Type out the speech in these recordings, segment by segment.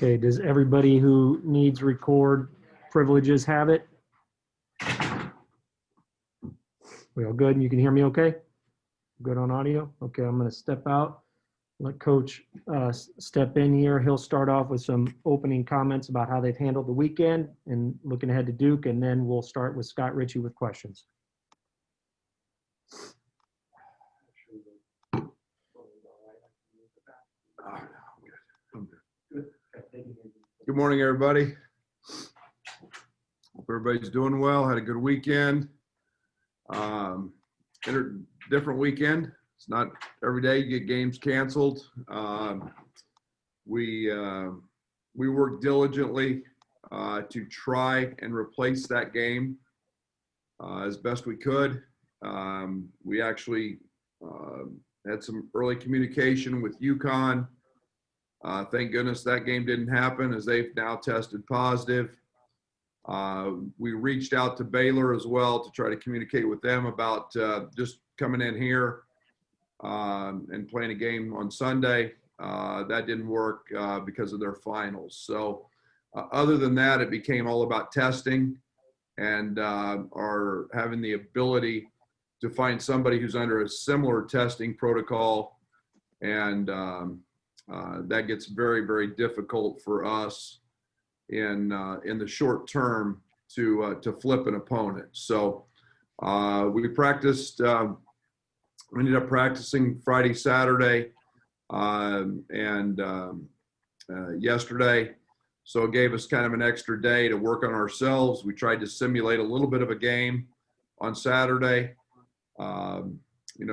Okay, does everybody who needs record privileges have it? We all good? And you can hear me okay? Good on audio? Okay, I'm going to step out. Let Coach step in here. He'll start off with some opening comments about how they've handled the weekend and looking ahead to Duke, and then we'll start with Scott Ritchie with questions. Good morning, everybody. Hope everybody's doing well. Had a good weekend. Different weekend. It's not every day you get games canceled. We worked diligently to try and replace that game as best we could. We actually had some early communication with UConn. Thank goodness that game didn't happen, as they've now tested positive. We reached out to Baylor as well to try to communicate with them about just coming in here and playing a game on Sunday. That didn't work because of their finals. So other than that, it became all about testing and are having the ability to find somebody who's under a similar testing protocol. And that gets very, very difficult for us in the short term to flip an opponent. So we practiced. We ended up practicing Friday, Saturday, and yesterday. So it gave us kind of an extra day to work on ourselves. We tried to simulate a little bit of a game on Saturday.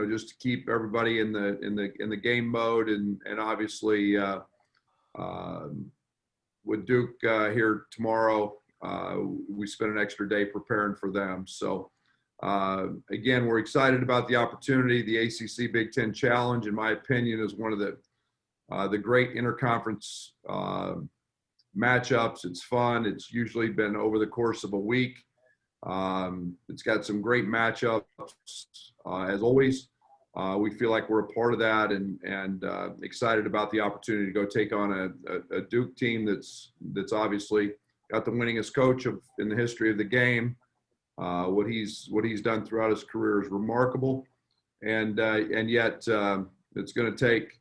Just to keep everybody in the game mode, and obviously with Duke here tomorrow, we spent an extra day preparing for them. So again, we're excited about the opportunity. The ACC Big Ten Challenge, in my opinion, is one of the great interconference matchups. It's fun. It's usually been over the course of a week. It's got some great matchups, as always. We feel like we're a part of that, and excited about the opportunity to go take on a Duke team that's obviously got the winningest coach in the history of the game. What he's done throughout his career is remarkable, and yet it's going to take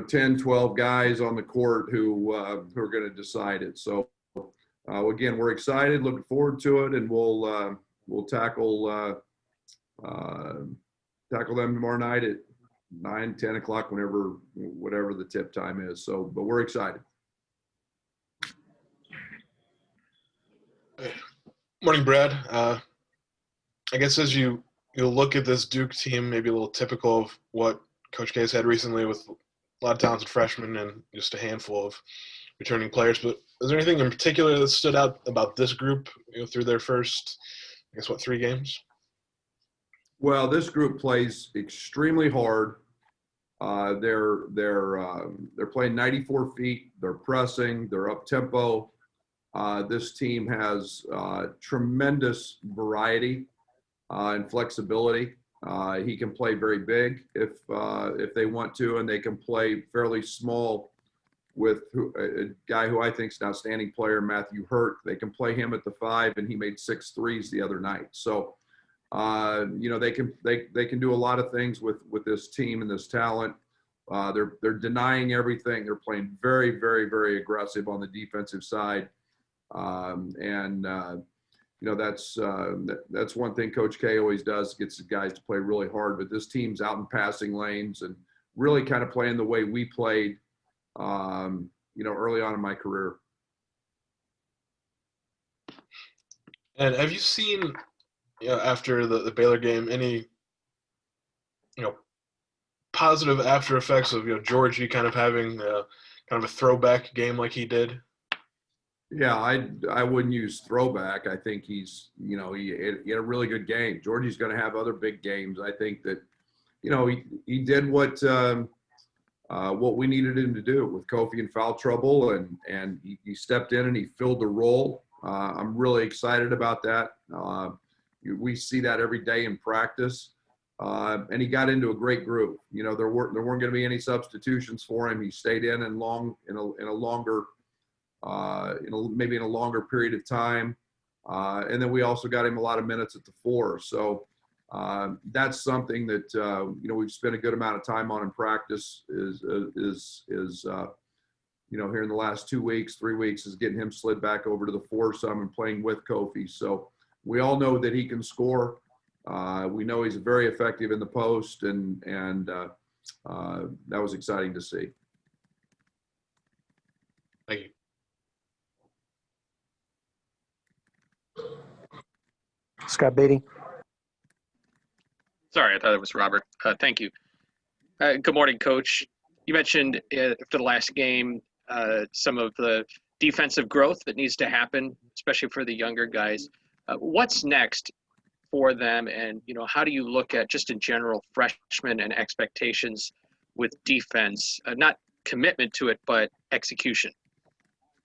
10, 12 guys on the court who are going to decide it. So again, we're excited, looking forward to it, and we'll tackle them tomorrow night at 9, 10 o'clock, whatever the tip time is. So, but we're excited. Morning, Brad. I guess as you look at this Duke team, maybe a little typical of what Coach K has had recently with a lot of talented freshmen and just a handful of returning players. But is there anything in particular that stood out about this group through their first, 3 games? Well, this group plays extremely hard. They're playing 94 feet. They're pressing. They're up tempo. This team has tremendous variety and flexibility. He can play very big if they want to, and they can play fairly small with a guy who I think is an outstanding player, Matthew Hurt. They can play him at the 5, and he made 6 threes the other night. So. They can do a lot of things with this team and this talent. They're denying everything. They're playing very, very, very aggressive on the defensive side, that's one thing Coach K always does, gets the guys to play really hard. But this team's out in passing lanes and really kind of playing the way we played, early on in my career. And have you seen? After the Baylor game, any, positive after effects of, Georgie kind of having kind of a throwback game like he did? Yeah, I wouldn't use throwback. I think he's, he had a really good game. Georgie's going to have other big games. I think that, he did what we needed him to do with Kofi in foul trouble, and he stepped in and he filled the role. I'm really excited about that. We see that every day in practice, and he got into a great groove. There weren't going to be any substitutions for him. He stayed in a longer maybe in a longer period of time. And then we also got him a lot of minutes at the 4. So that's something that we've spent a good amount of time on in practice. Here in the last 2 weeks, 3 weeks, is getting him slid back over to the 4 some and playing with Kofi. So we all know that he can score. We know he's very effective in the post, and that was exciting to see. Thank you. Scott Beatty. Sorry, I thought it was Robert. Thank you. Good morning, Coach. You mentioned after the last game some of the defensive growth that needs to happen, especially for the younger guys. What's next for them, and how do you look at just in general freshmen and expectations with defense? Not commitment to it, but execution.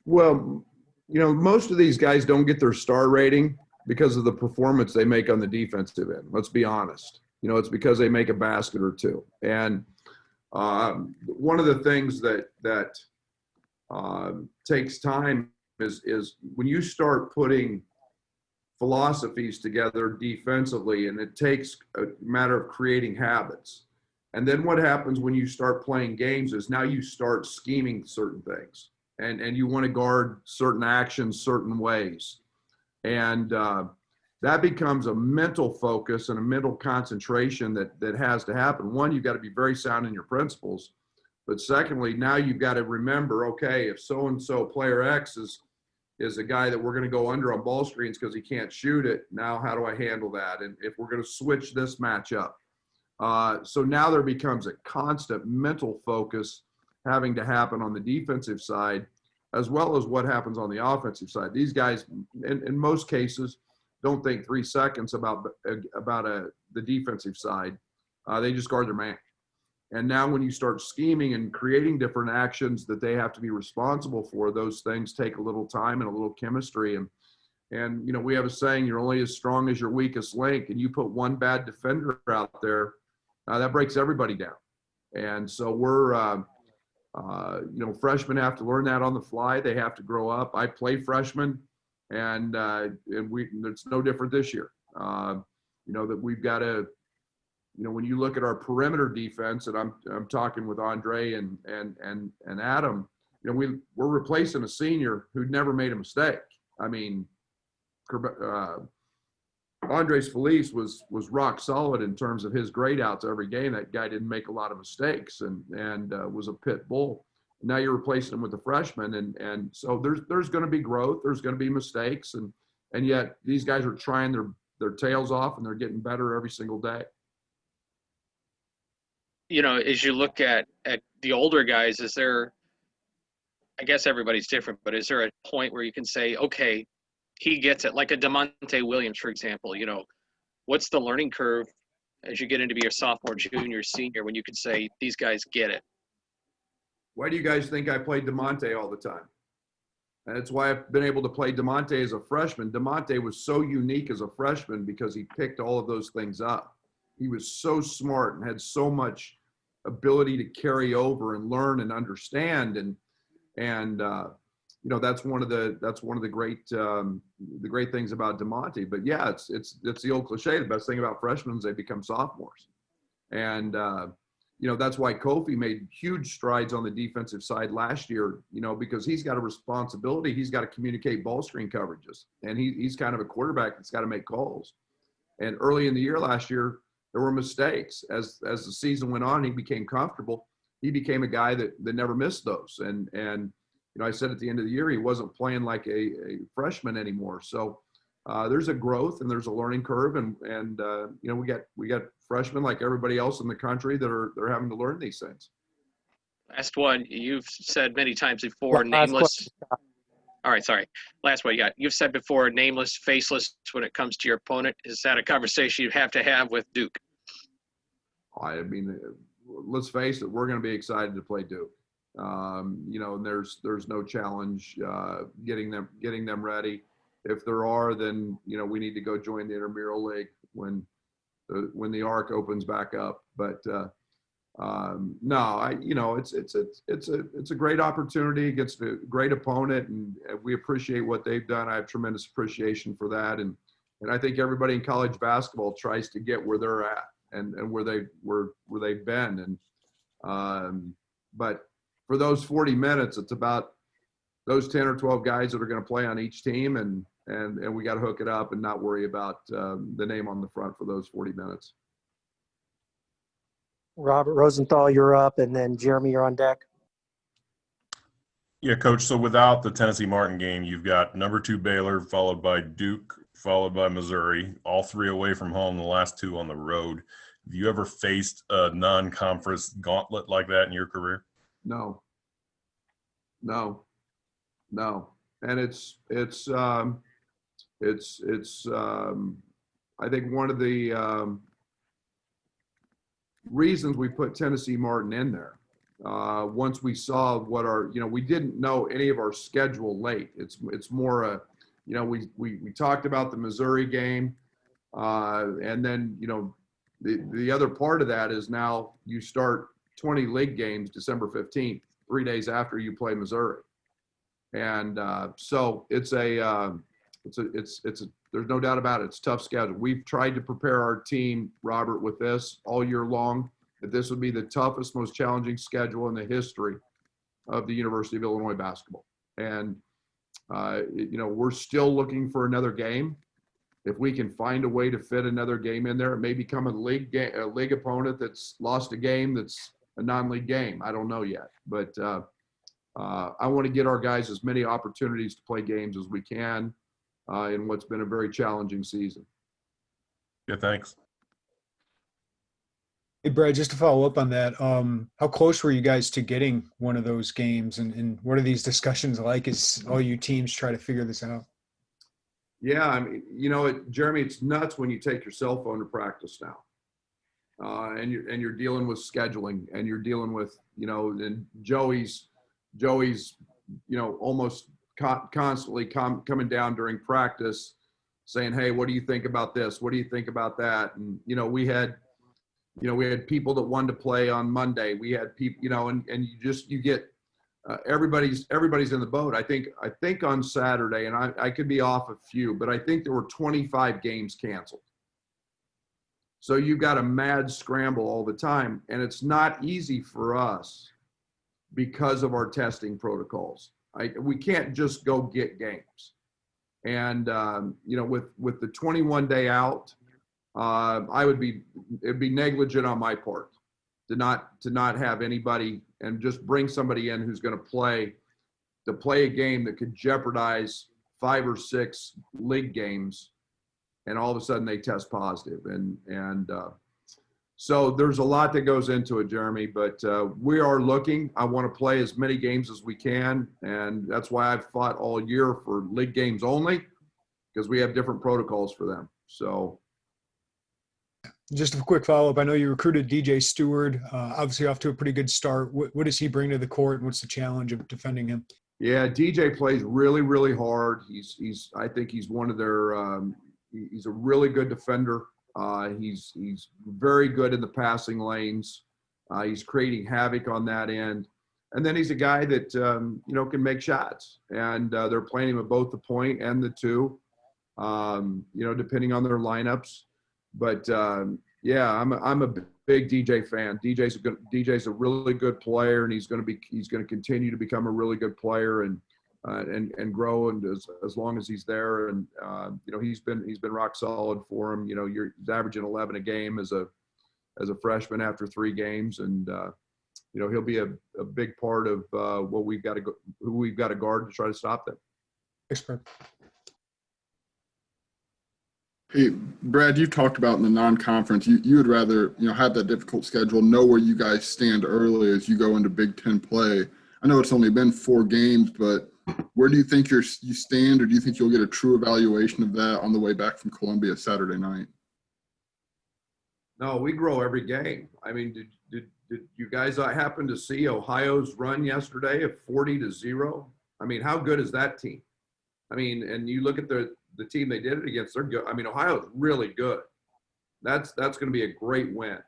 Well, most of these guys don't get their star rating because of the performance they make on the defensive end. Let's be honest. It's because they make a basket or two. And one of the things that takes time is when you start putting philosophies together defensively, and it takes a matter of creating habits. And then what happens when you start playing games is now you start scheming certain things, and you want to guard certain actions certain ways. And that becomes a mental focus and a mental concentration that has to happen. One, you've got to be very sound in your principles. But secondly, now you've got to remember, okay, if so-and-so player X is a guy that we're going to go under on ball screens because he can't shoot it, now how do I handle that? And if we're going to switch this matchup. So now there becomes a constant mental focus having to happen on the defensive side, as well as what happens on the offensive side. These guys, in most cases, don't think 3 seconds about the defensive side. They just guard their man. And now when you start scheming and creating different actions that they have to be responsible for, those things take a little time and a little chemistry. And we have a saying, you're only as strong as your weakest link. And you put one bad defender out there, that breaks everybody down. And so freshmen have to learn that on the fly. They have to grow up. I play freshmen. And it's no different this year. That we've got to, when you look at our perimeter defense, and I'm talking with Andre and Adam, we're replacing a senior who'd never made a mistake. I mean, Andres Feliz was rock solid in terms of his grade outs every game. That guy didn't make a lot of mistakes and was a pit bull. Now you're replacing him with a freshman, and so there's going to be growth. There's going to be mistakes, and yet these guys are trying their tails off, and they're getting better every single day. As you look at the older guys, is there, I guess everybody's different, but is there a point where you can say, okay, he gets it, like a DeMonte Williams, for example? What's the learning curve as you get into be your sophomore, junior, senior, when you can say these guys get it? Why do you guys think I played DeMonte all the time? And that's why I've been able to play DeMonte as a freshman. DeMonte was so unique as a freshman because he picked all of those things up. He was so smart and had so much ability to carry over and learn and understand. And that's one of the great things about DeMonte. But yeah, it's the old cliche. The best thing about freshmen is they become sophomores. And that's why Kofi made huge strides on the defensive side last year, because he's got a responsibility. He's got to communicate ball screen coverages, and he's kind of a quarterback that's got to make calls. And early in the year last year, there were mistakes. As the season went on, he became comfortable. He became a guy that never missed those. And I said at the end of the year, he wasn't playing like a freshman anymore. So there's a growth and there's a learning curve, and we got freshmen like everybody else in the country they're having to learn these things. Last one, you've said many times before, nameless. All right, sorry. Last one, you've said before, nameless, faceless when it comes to your opponent. Is that a conversation you have to have with Duke? I mean, let's face it, we're going to be excited to play Duke. And there's no challenge getting them ready. If there are, then we need to go join the intramural league when the ARC opens back up. But No, it's a great opportunity against a great opponent, and we appreciate what they've done. I have tremendous appreciation for that, and I think everybody in college basketball tries to get where they're at and where they've been, but for those 40 minutes, it's about those 10 or 12 guys that are going to play on each team, and we got to hook it up and not worry about the name on the front for those 40 minutes. Robert Rosenthal, you're up, and then Jeremy, you're on deck. Yeah, Coach. So without the Tennessee Martin game, you've got number 2 Baylor, followed by Duke, followed by Missouri, all 3 away from home, the last 2 on the road. Have you ever faced a non-conference gauntlet like that in your career? No. And it's I think one of the reasons we put Tennessee Martin in there, once we saw what we didn't know any of our schedule late. It's more we talked about the Missouri game, and then the other part of that is now you start 20 league games December 15th, 3 days after you play Missouri, and so it's there's no doubt about it. It's a tough schedule. We've tried to prepare our team, Robert, with this all year long, that this would be the toughest, most challenging schedule in the history of the University of Illinois basketball. And, we're still looking for another game. If we can find a way to fit another game in there, it may become a league opponent that's lost a game that's a non-league game. I don't know yet. But I want to get our guys as many opportunities to play games as we can in what's been a very challenging season. Yeah, thanks. Hey, Brad, just to follow up on that, how close were you guys to getting one of those games, and what are these discussions like as all you teams try to figure this out? Yeah, I mean, Jeremy, it's nuts when you take your cell phone to practice now, and you're dealing with scheduling, and you're dealing with and Joey's almost constantly coming down during practice, saying, "Hey, what do you think about this? What do you think about that?" And we had people that wanted to play on Monday. We had people, and you get everybody's in the boat. I think on Saturday, and I could be off a few, but I think there were 25 games canceled. So you've got a mad scramble all the time, and it's not easy for us because of our testing protocols. We can't just go get games, and with the 21 day out, it'd be negligent on my part to not have anybody and just bring somebody in who's going to play a game that could jeopardize 5 or 6 league games, and all of a sudden they test positive. And so there's a lot that goes into it, Jeremy, but we are looking. I want to play as many games as we can, and that's why I've fought all year for league games only, because we have different protocols for them. So just a quick follow-up. I know you recruited DJ Stewart, obviously off to a pretty good start. What does he bring to the court, and what's the challenge of defending him? Yeah, DJ plays really, really hard. I think he's one of their he's a really good defender. He's very good in the passing lanes. He's creating havoc on that end. And then he's a guy that, can make shots. And they're playing him at both the point and the 2, depending on their lineups. But, I'm a big DJ fan. DJ's a really good player, and he's going to continue to become a really good player and grow, and as long as he's there. And he's been rock solid for him. He's averaging 11 a game as a freshman after 3 games, and he'll be a big part of who we've got to guard to try to stop them. Thanks, Brad. Hey, Brad, you talked about in the non-conference, you would rather have that difficult schedule, know where you guys stand early as you go into Big Ten play. I know it's only been 4 games, but where do you think you stand, or do you think you'll get a true evaluation of that on the way back from Columbia Saturday night? No, we grow every game. I mean, did you guys happen to see Ohio's run yesterday of 40-0? I mean, how good is that team? I mean, and you look at the team they did it against, they're good. I mean, Ohio's really good. That's going to be a great win.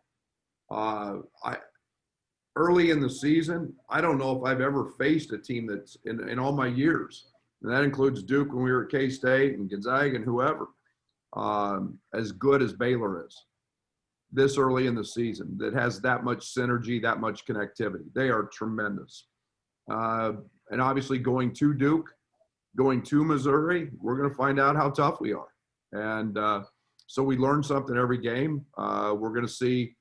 early in the season, I don't know if I've ever faced a team that's in all my years, and that includes Duke when we were at K-State and Gonzaga and whoever, as good as Baylor is this early in the season, that has that much synergy, that much connectivity. They are tremendous. And obviously going to Duke, going to Missouri, we're going to find out how tough we are. And so we learn something every game. We're going to see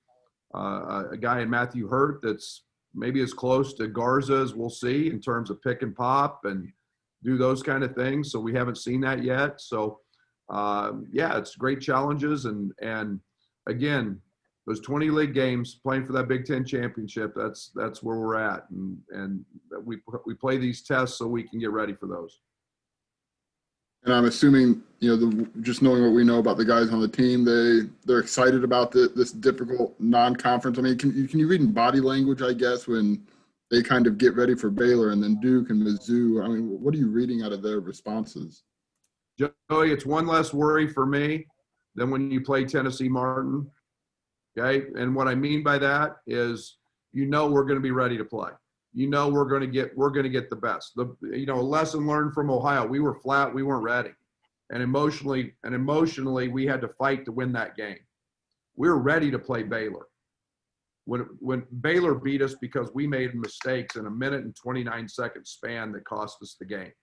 a guy in Matthew Hurt that's maybe as close to Garza as we'll see in terms of pick and pop and do those kind of things. So we haven't seen that yet. So yeah, it's great challenges. And again, those 20 league games, playing for that Big Ten championship, that's where we're at. And we play these tests so we can get ready for those. And I'm assuming, just knowing what we know about the guys on the team, they're excited about this difficult non-conference. I mean, can you read in body language, I guess, when they kind of get ready for Baylor and then Duke and Mizzou? I mean, what are you reading out of their responses? Joey, it's one less worry for me than when you play Tennessee Martin. Okay. And what I mean by that is, we're going to be ready to play. We're going to get the best. A lesson learned from Ohio. We were flat. We weren't ready. And emotionally, we had to fight to win that game. We were ready to play Baylor. When Baylor beat us because we made mistakes in a minute and 29 second span that cost us the game.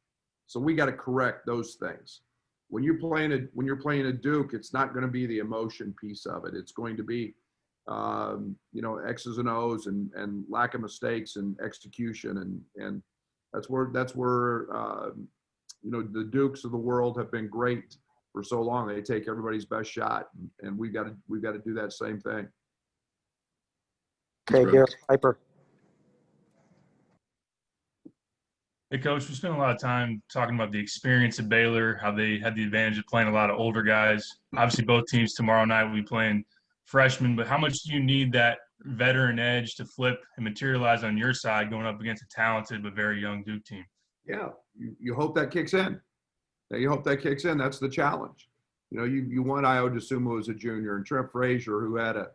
So we got to correct those things. When you're playing a Duke, it's not going to be the emotion piece of it. It's going to be X's and O's and lack of mistakes and execution. And that's where the Dukes of the world have been great for so long. They take everybody's best shot, and we've got to do that same thing. Okay, Garrett Piper. Hey, Coach, we spent a lot of time talking about the experience of Baylor, how they had the advantage of playing a lot of older guys. Obviously, both teams tomorrow night will be playing freshmen, but how much do you need that veteran edge to flip and materialize on your side going up against a talented but very young Duke team? Yeah, you hope that kicks in. You hope that kicks in. That's the challenge. You want Io DeSumo as a junior and Trent Frazier, who had a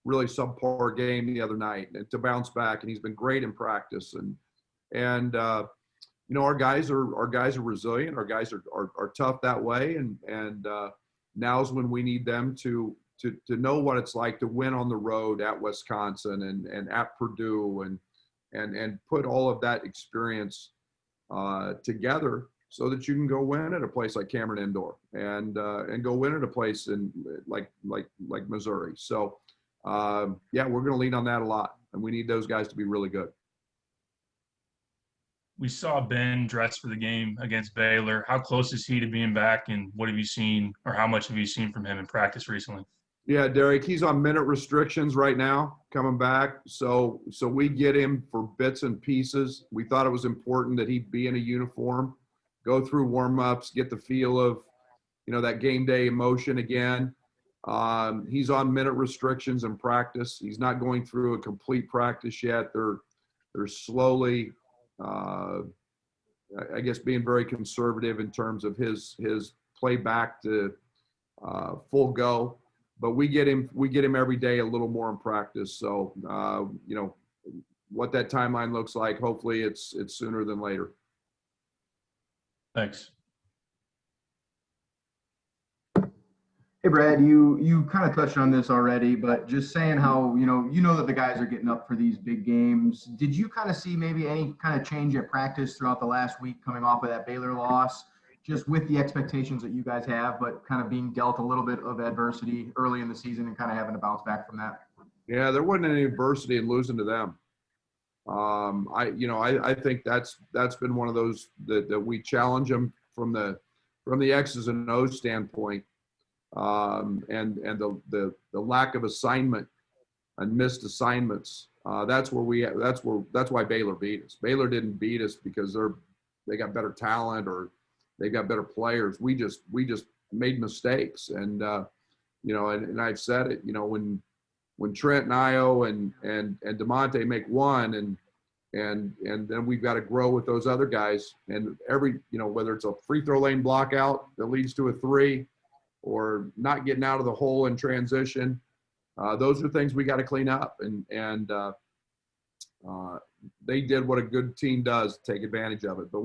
really subpar game the other night, and to bounce back, and he's been great in practice. And our guys are resilient. Our guys are tough that way, and now's when we need them to know what it's like to win on the road at Wisconsin and at Purdue and put all of that experience together so that you can go win at a place like Cmeron Indoor and go win at a place in like Missouri. So yeah, we're going to lean on that a lot, and we need those guys to be really good. We saw Ben dress for the game against Baylor. How close is he to being back, and what have you seen, or how much have you seen from him in practice recently? Yeah, Derek, he's on minute restrictions right now, coming back. So we get him for bits and pieces. We thought it was important that he be in a uniform, go through warm-ups, get the feel of, that game day emotion again. He's on minute restrictions in practice. He's not going through a complete practice yet. They're slowly, I guess, being very conservative in terms of his play back to full go. But we get him every day a little more in practice. So what that timeline looks like, hopefully it's sooner than later. Thanks. Hey, Brad, you kind of touched on this already, but just saying how, you know that the guys are getting up for these big games. Did you kind of see maybe any kind of change at practice throughout the last week coming off of that Baylor loss, just with the expectations that you guys have, but kind of being dealt a little bit of adversity early in the season and kind of having to bounce back from that? Yeah, there wasn't any adversity in losing to them. I think that's been one of those that we challenge them from the X's and O's standpoint. And the lack of assignment and missed assignments. That's why Baylor beat us. Baylor didn't beat us because they got better talent or they got better players. We just made mistakes. And and I've said it. When Trent and Io and DeMonte make one, and then we've got to grow with those other guys. And whether it's a free throw lane block out that leads to a three, or not getting out of the hole in transition. Those are things we got to clean up. And they did what a good team does, take advantage of it. But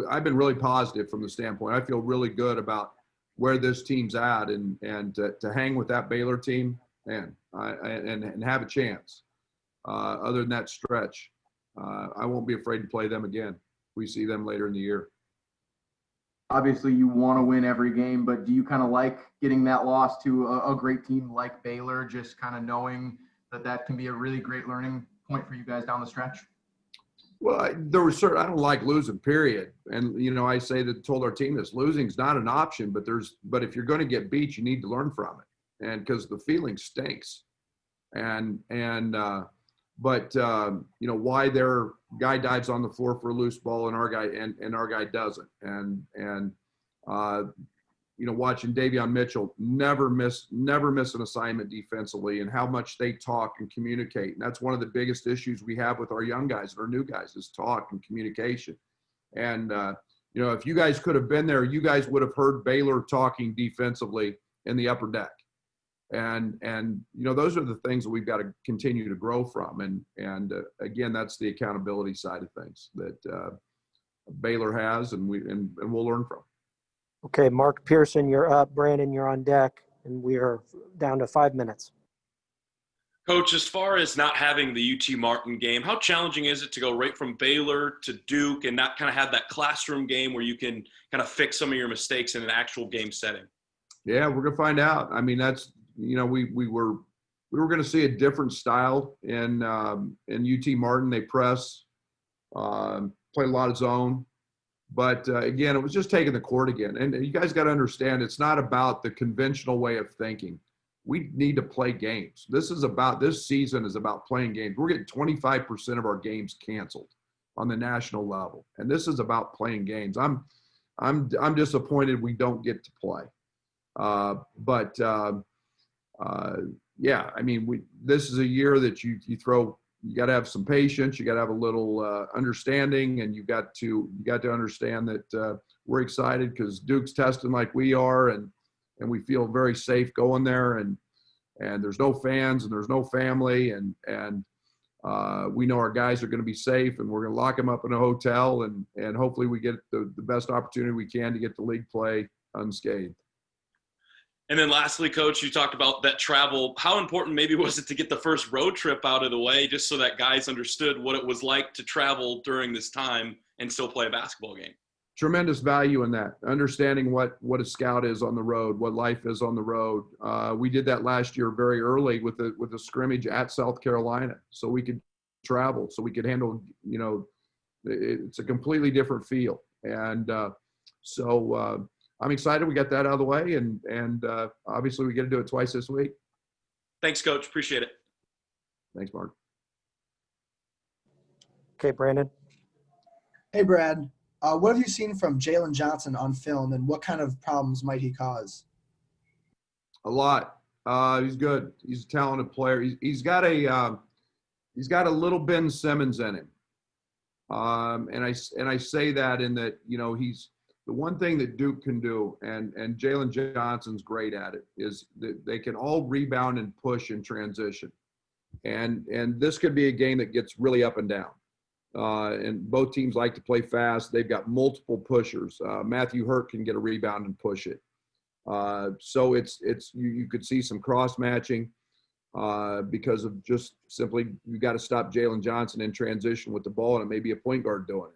I've been really positive from the standpoint. I feel really good about where this team's at, and to hang with that Baylor team, man, and have a chance. Other than that stretch, I won't be afraid to play them again. We see them later in the year. Obviously, you want to win every game, but do you kind of like getting that loss to a great team like Baylor, just kind of knowing that can be a really great learning point for you guys down the stretch? Well, I don't like losing, period. And, I told our team this, losing's not an option, but if you're going to get beat, you need to learn from it. And because the feeling stinks. Why their guy dives on the floor for a loose ball and our guy doesn't. Watching Davion Mitchell never miss an assignment defensively, and how much they talk and communicate. And that's one of the biggest issues we have with our young guys and our new guys is talk and communication. And, if you guys could have been there, you guys would have heard Baylor talking defensively in the upper deck. And those are the things that we've got to continue to grow from. And again, that's the accountability side of things that Baylor has, and we'll learn from. Okay, Mark Pearson, you're up. Brandon, you're on deck, and we are down to 5 minutes. Coach, as far as not having the UT Martin game, how challenging is it to go right from Baylor to Duke and not kind of have that classroom game where you can kind of fix some of your mistakes in an actual game setting? Yeah, we're gonna find out. I mean, that's we were going to see a different style in UT Martin. They press, play a lot of zone. But again, it was just taking the court again. And you guys got to understand, it's not about the conventional way of thinking. We need to play games. This season is about playing games. We're getting 25% of our games canceled on the national level. And this is about playing games. I'm disappointed we don't get to play. Yeah, I mean, this is a year that you got to have some patience. You got to have a little understanding, and you got to understand that we're excited because Duke's testing like we are, and we feel very safe going there. And there's no fans and there's no family, and we know our guys are going to be safe, and we're going to lock them up in a hotel, and hopefully we get the best opportunity we can to get the league play unscathed. And then lastly, Coach, you talked about that travel. How important maybe was it to get the first road trip out of the way just so that guys understood what it was like to travel during this time and still play a basketball game? Tremendous value in that, understanding what a scout is on the road, what life is on the road. We did that last year very early with a scrimmage at South Carolina, so we could travel, so we could handle, it's a completely different feel. And so I'm excited we got that out of the way, and obviously we get to do it twice this week. Thanks, Coach. Appreciate it. Thanks, Mark. Okay, Brandon. Hey, Brad. What have you seen from Jalen Johnson on film, and what kind of problems might he cause? A lot. He's good. He's a talented player. He's got a little Ben Simmons in him, and I say that in that he's the one thing that Duke can do, and Jalen Johnson's great at it, is that they can all rebound and push in transition, and this could be a game that gets really up and down. And both teams like to play fast. They've got multiple pushers. Matthew Hurt can get a rebound and push it. So you could see some cross matching because of just simply you got to stop Jalen Johnson in transition with the ball, and it may be a point guard doing it.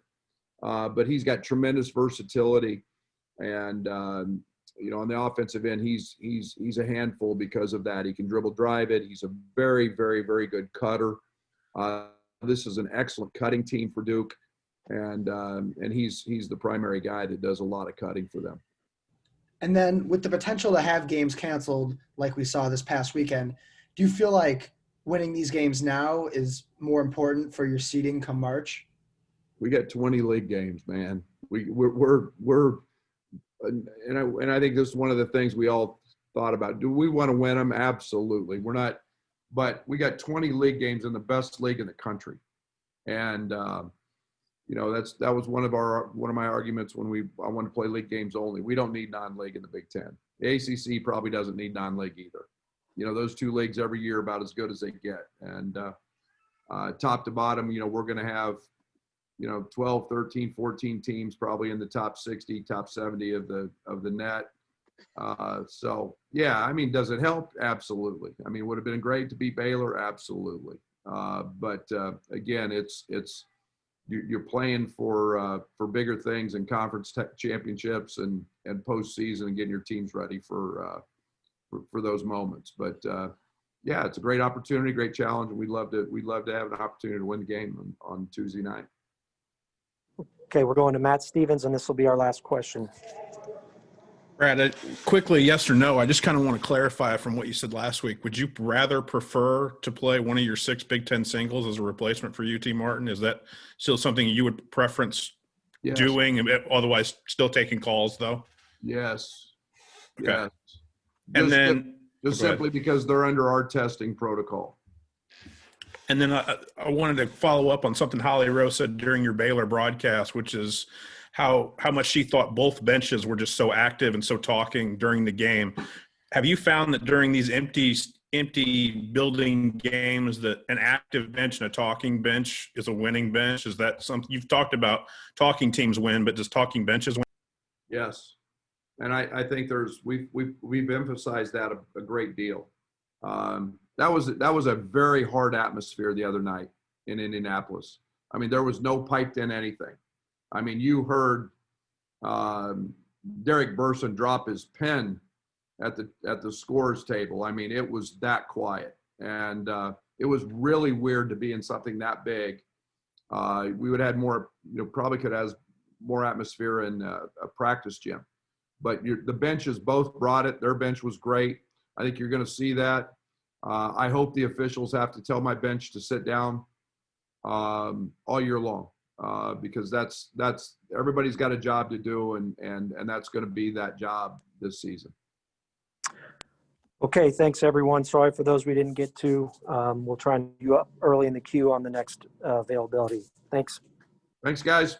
But he's got tremendous versatility, and on the offensive end, he's a handful because of that. He can dribble, drive it. He's a very, very, very good cutter. This is an excellent cutting team for Duke, and he's the primary guy that does a lot of cutting for them. And then with the potential to have games canceled like we saw this past weekend, do you feel like winning these games now is more important for your seeding come March? We got 20 league games, man. And I think this is one of the things we all thought about. Do we want to win them? Absolutely. We're not. But we got 20 league games in the best league in the country, and that was one of my arguments when I wanted to play league games only. We don't need non-league in the Big Ten. The ACC probably doesn't need non-league either. those two leagues every year about as good as they get. And top to bottom, we're going to have 12, 13, 14 teams probably in the top 60, top 70 of the net. So yeah, I mean, does it help? Absolutely. I mean, would have been great to beat Baylor? Absolutely. But again, you're playing for bigger things and conference championships and postseason and getting your teams ready for those moments. But yeah, it's a great opportunity, great challenge, and we'd love to have an opportunity to win the game on Tuesday night. Okay, we're going to Matt Stevens, and this will be our last question. Brad, quickly, yes or no, I just kind of want to clarify from what you said last week. Would you rather prefer to play one of your 6 Big Ten singles as a replacement for UT Martin? Is that still something you would preference doing, otherwise still taking calls, though? Yes. Okay. Yes. And then just simply because they're under our testing protocol. And then I wanted to follow up on something Holly Rose said during your Baylor broadcast, which is how much she thought both benches were just so active and so talking during the game. Have you found that during these empty building games that an active bench and a talking bench is a winning bench? Is that something you've talked about? Talking teams win, but does talking benches win? Yes. And I think we've emphasized that a great deal. That was a very hard atmosphere the other night in Indianapolis. I mean, there was no piped in anything. I mean, you heard Derek Burson drop his pen at the scores table. I mean, it was that quiet, and it was really weird to be in something that big. We would have had more, probably could have more atmosphere in a practice gym. But the benches both brought it. Their bench was great. I think you're going to see that. I hope the officials have to tell my bench to sit down all year long because that's everybody's got a job to do, and that's going to be that job this season. Okay, thanks everyone. Sorry for those we didn't get to. We'll try and you up early in the queue on the next availability. Thanks. Thanks, guys.